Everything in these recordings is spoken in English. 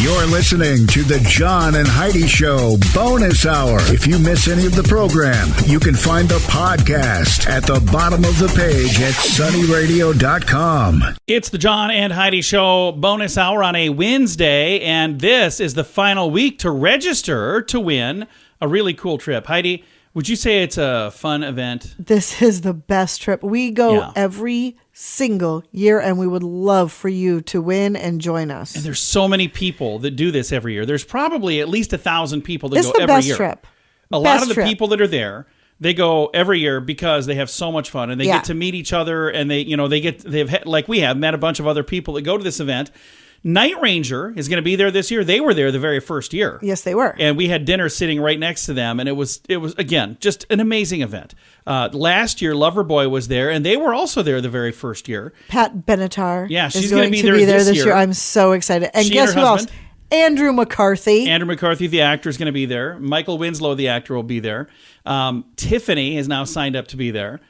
You're listening to the John and Heidi Show Bonus Hour. If you miss any of the program, you can find the podcast at the bottom of the page at sunnyradio.com. It's the John and Heidi Show Bonus Hour on a Wednesday, and this is the final week to register to win a really cool trip. Heidi, would you say it's a fun event? This is the best trip. We go every single year, and we would love for you to win and join us. And there's so many people that do this every year. There's probably at least 1,000 people that go every year. It's the best trip. A lot of the people that are there, they go every year because they have so much fun, and they get to meet each other, and they've like we have met a bunch of other people that go to this event. Night Ranger is going to be there this year. They were there the very first year. Yes, they were. And we had dinner sitting right next to them, and it was again, just an amazing event. Last year, Loverboy was there, and they were also there the very first year. Pat Benatar she's going to be there this year. I'm so excited. And guess who else? Andrew McCarthy. Andrew McCarthy, the actor, is going to be there. Michael Winslow, the actor, will be there. Tiffany is now signed up to be there.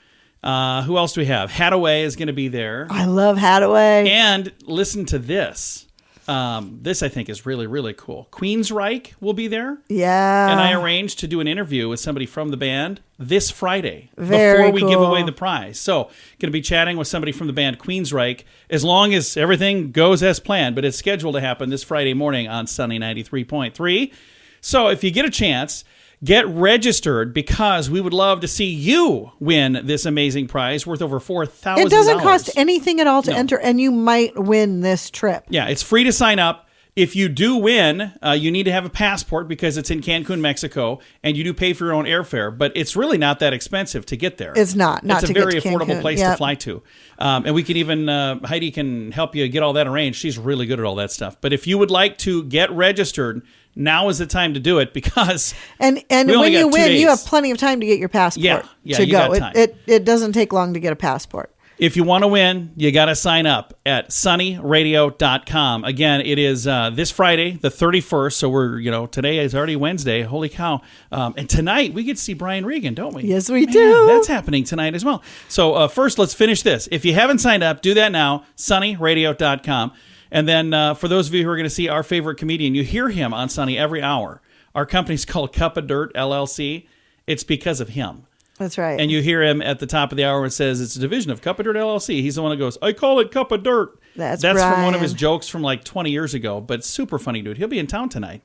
Who else do we have? Hadaway is going to be there. I love Hadaway. And listen to this. This, I think, is really, really cool. Queensryche will be there. Yeah. And I arranged to do an interview with somebody from the band this Friday before we give away the prize. So, going to be chatting with somebody from the band Queensryche as long as everything goes as planned. But it's scheduled to happen this Friday morning on Sunny 93.3. So, if you get a chance, get registered, because we would love to see you win this amazing prize worth over $4,000. It doesn't cost anything at all to enter, and you might win this trip. Yeah, it's free to sign up. If you do win, you need to have a passport because it's in Cancun, Mexico, and you do pay for your own airfare. But it's really not that expensive to get there. It's not. It's a very affordable place to fly to. And we can even, Heidi can help you get all that arranged. She's really good at all that stuff. But if you would like to get registered, now is the time to do it, because and when you win, you have plenty of time to get your passport to go. It doesn't take long to get a passport. If you want to win, you got to sign up at sunnyradio.com. Again, it is this Friday, the 31st. So today is already Wednesday. Holy cow. And tonight we get to see Brian Regan, don't we? Yes, we do. That's happening tonight as well. So first, let's finish this. If you haven't signed up, do that now, sunnyradio.com. And then for those of you who are going to see our favorite comedian, you hear him on Sunny every hour. Our company's called Cup of Dirt, LLC. It's because of him. That's right. And you hear him at the top of the hour when it says it's a division of Cup of Dirt, LLC. He's the one that goes, I call it Cup of Dirt. That's from one of his jokes from like 20 years ago, but super funny dude. He'll be in town tonight.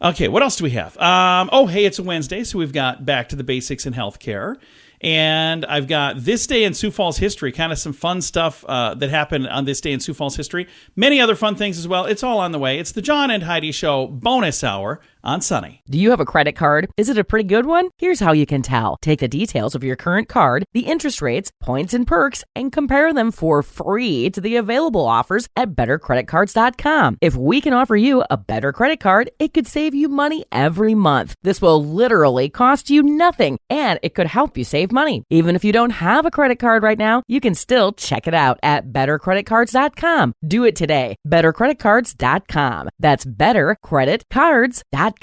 Okay, what else do we have? Hey, it's a Wednesday, so we've got Back to the Basics in Healthcare. And I've got This Day in Sioux Falls History, kind of some fun stuff that happened on this day in Sioux Falls history. Many other fun things as well. It's all on the way. It's the John and Heidi Show Bonus Hour on Sunny. Do you have a credit card? Is it a pretty good one? Here's how you can tell. Take the details of your current card, the interest rates, points, and perks, and compare them for free to the available offers at bettercreditcards.com. If we can offer you a better credit card, it could save you money every month. This will literally cost you nothing, and it could help you save money. Even if you don't have a credit card right now, you can still check it out at bettercreditcards.com. Do it today. bettercreditcards.com. That's bettercreditcards.com.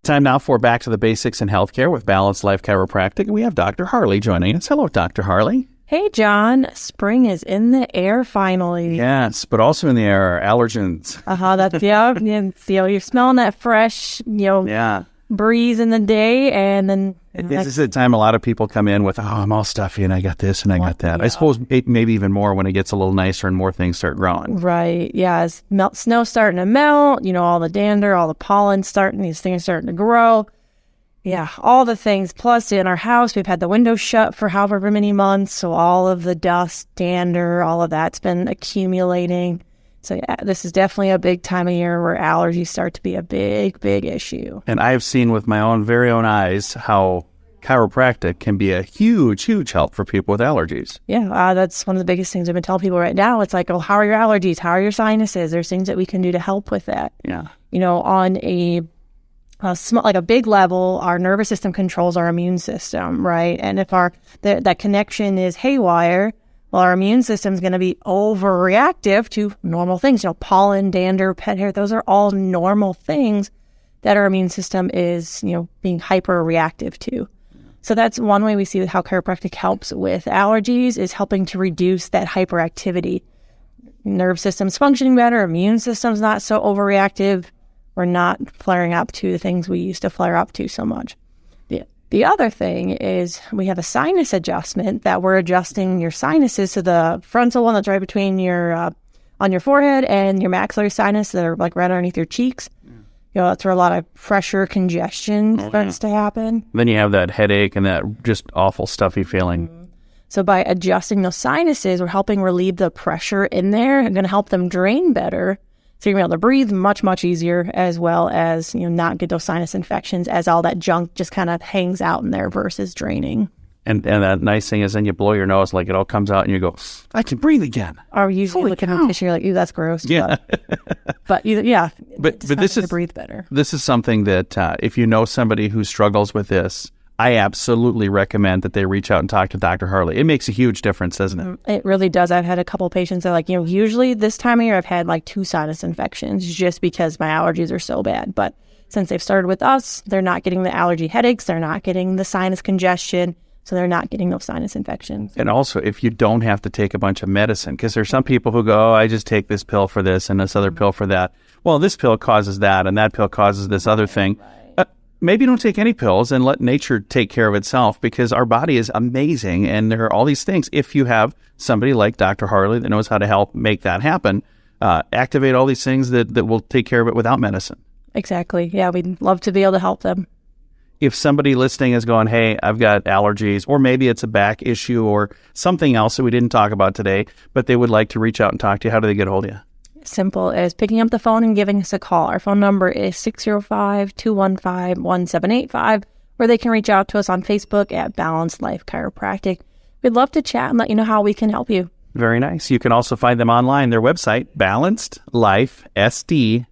Time now for Back to the Basics in Healthcare with Balanced Life Chiropractic. And we have Dr. Harley joining us. Hello, Dr. Harley. Hey, John. Spring is in the air finally. Yes, but also in the air are allergens. That's, you're smelling that fresh, breeze in the day, and then this is the time a lot of people come in with, I'm all stuffy and I got this and I got that. I suppose maybe even more when it gets a little nicer and more things start growing. Right. Yeah. As snow starting to melt, all the dander, all the pollen these things starting to grow. Yeah. All the things. Plus in our house, we've had the windows shut for however many months. So all of the dust, dander, all of that's been accumulating. So yeah, this is definitely a big time of year where allergies start to be a big, big issue. And I've seen with my very own eyes how chiropractic can be a huge, huge help for people with allergies. Yeah, that's one of the biggest things I've been telling people right now. It's like, how are your allergies? How are your sinuses? There's things that we can do to help with that. Yeah. On a big level, our nervous system controls our immune system, right? And if that connection is haywire, well, our immune system is going to be overreactive to normal things. Pollen, dander, pet hair, those are all normal things that our immune system is, being hyper-reactive to. So that's one way we see how chiropractic helps with allergies, is helping to reduce that hyperactivity. Nerve system's functioning better, immune system's not so overreactive. We're not flaring up to the things we used to flare up to so much. The other thing is we have a sinus adjustment that we're adjusting your sinuses to the frontal one that's right between your on your forehead and your maxillary sinus that are like right underneath your cheeks. That's where a lot of pressure congestion starts to happen. Then you have that headache and that just awful stuffy feeling. So by adjusting those sinuses, we're helping relieve the pressure in there and going to help them drain better. So you're going to be able to breathe much, much easier, as well as, not get those sinus infections as all that junk just kind of hangs out in there versus draining. And that nice thing is then you blow your nose, like it all comes out and you go, I can breathe again. Or usually look at a tissue, you're like, ew, that's gross. Yeah. But this is to breathe better. This is something that if you know somebody who struggles with this, I absolutely recommend that they reach out and talk to Dr. Harley. It makes a huge difference, doesn't it? It really does. I've had a couple of patients that are like, usually this time of year I've had like 2 sinus infections just because my allergies are so bad. But since they've started with us, they're not getting the allergy headaches. They're not getting the sinus congestion. So they're not getting those sinus infections. And also, if you don't have to take a bunch of medicine, because there's some people who go, I just take this pill for this and this other pill for that. Well, this pill causes that and that pill causes this other thing. Maybe don't take any pills and let nature take care of itself, because our body is amazing and there are all these things. If you have somebody like Dr. Harley that knows how to help make that happen, activate all these things that will take care of it without medicine. Exactly. Yeah, we'd love to be able to help them. If somebody listening is going, hey, I've got allergies, or maybe it's a back issue or something else that we didn't talk about today, but they would like to reach out and talk to you, how do they get a hold of you? Simple as picking up the phone and giving us a call. Our phone number is 605-215-1785, or they can reach out to us on Facebook at Balanced Life Chiropractic. We'd love to chat and let you know how we can help you. Very nice. You can also find them online, their website, balancedlifesd.com.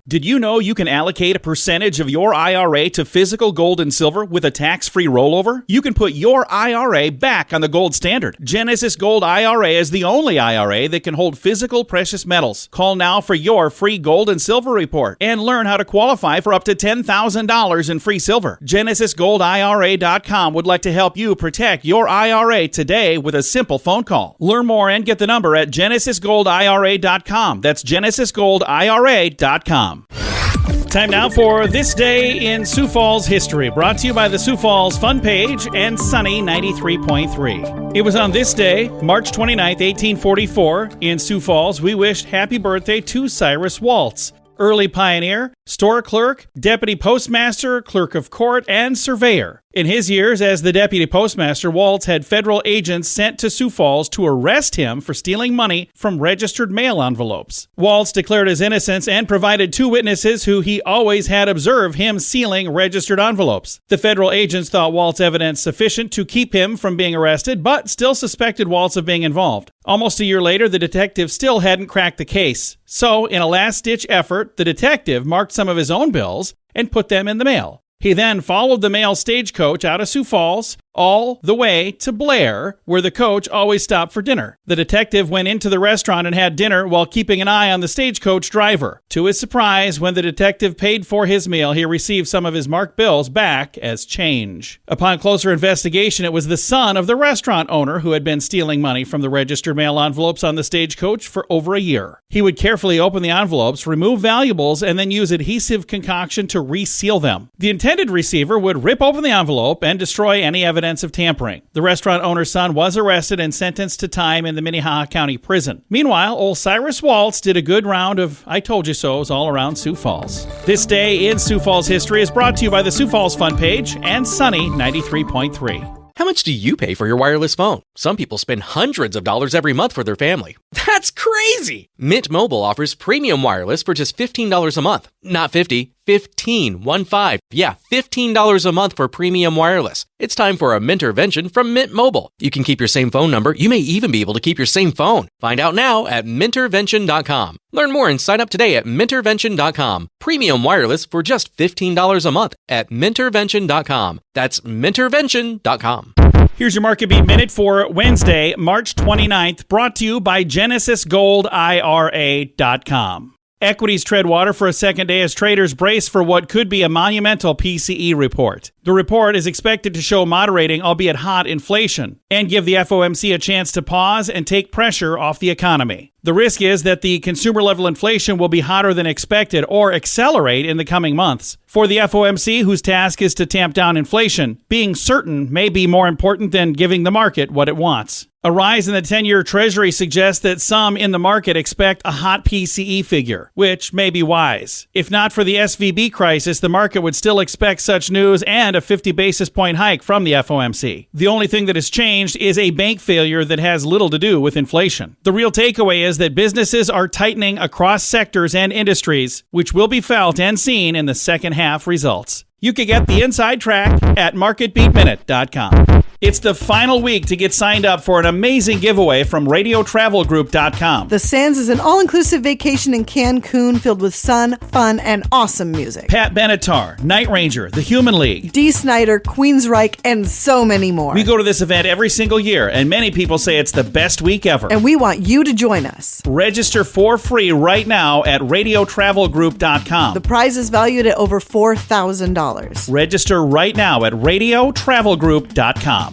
Did you know you can allocate a percentage of your IRA to physical gold and silver with a tax-free rollover? You can put your IRA back on the gold standard. Genesis Gold IRA is the only IRA that can hold physical precious metals. Call now for your free gold and silver report and learn how to qualify for up to $10,000 in free silver. GenesisGoldIRA.com would like to help you protect your IRA today with a simple phone call. Learn more and get the number at GenesisGoldIRA.com. That's GenesisGoldIRA.com. Time now for This Day in Sioux Falls History, brought to you by the Sioux Falls Fun Page and Sunny 93.3. It was on this day, March 29th, 1844, in Sioux Falls, we wished happy birthday to Cyrus Waltz, early pioneer, store clerk, deputy postmaster, clerk of court, and surveyor. In his years as the deputy postmaster, Waltz had federal agents sent to Sioux Falls to arrest him for stealing money from registered mail envelopes. Waltz declared his innocence and provided 2 witnesses who he always had observed him sealing registered envelopes. The federal agents thought Waltz evidence sufficient to keep him from being arrested, but still suspected Waltz of being involved. Almost a year later, the detective still hadn't cracked the case. So, in a last-ditch effort, the detective marked some of his own bills and put them in the mail. He then followed the mail stagecoach out of Sioux Falls all the way to Blair, where the coach always stopped for dinner. The detective went into the restaurant and had dinner while keeping an eye on the stagecoach driver. To his surprise, when the detective paid for his meal, he received some of his marked bills back as change. Upon closer investigation, it was the son of the restaurant owner who had been stealing money from the registered mail envelopes on the stagecoach for over a year. He would carefully open the envelopes, remove valuables, and then use adhesive concoction to reseal them. The intended receiver would rip open the envelope and destroy any evidence of tampering. The restaurant owner's son was arrested and sentenced to time in the Minnehaha County Prison. Meanwhile, old Cyrus Waltz did a good round of I told you so's all around Sioux Falls. This Day in Sioux Falls History is brought to you by the Sioux Falls Fun Page and Sunny 93.3. How much do you pay for your wireless phone? Some people spend hundreds of dollars every month for their family. That's crazy! Mint Mobile offers premium wireless for just $15 a month. Not 50, 15, 1-5. Yeah, $15 a month for premium wireless. It's time for a Mintervention from Mint Mobile. You can keep your same phone number. You may even be able to keep your same phone. Find out now at Mintervention.com. Learn more and sign up today at Mintervention.com. Premium wireless for just $15 a month at Mintervention.com. That's Mintervention.com. Here's your Market Beat Minute for Wednesday, March 29th, brought to you by GenesisGoldIRA.com. Equities tread water for a second day as traders brace for what could be a monumental PCE report. The report is expected to show moderating, albeit hot, inflation and give the FOMC a chance to pause and take pressure off the economy. The risk is that the consumer-level inflation will be hotter than expected or accelerate in the coming months. For the FOMC, whose task is to tamp down inflation, being certain may be more important than giving the market what it wants. A rise in the 10-year Treasury suggests that some in the market expect a hot PCE figure, which may be wise. If not for the SVB crisis, the market would still expect such news and a 50 basis point hike from the FOMC. The only thing that has changed is a bank failure that has little to do with inflation. The real takeaway is that businesses are tightening across sectors and industries, which will be felt and seen in the second half results. You can get the inside track at marketbeatminute.com. It's the final week to get signed up for an amazing giveaway from radiotravelgroup.com. The Sands is an all-inclusive vacation in Cancun filled with sun, fun, and awesome music. Pat Benatar, Night Ranger, The Human League, Dee Snider, Queensryche, and so many more. We go to this event every single year, and many people say it's the best week ever. And we want you to join us. Register for free right now at radiotravelgroup.com. The prize is valued at over $4,000. Register right now at radiotravelgroup.com.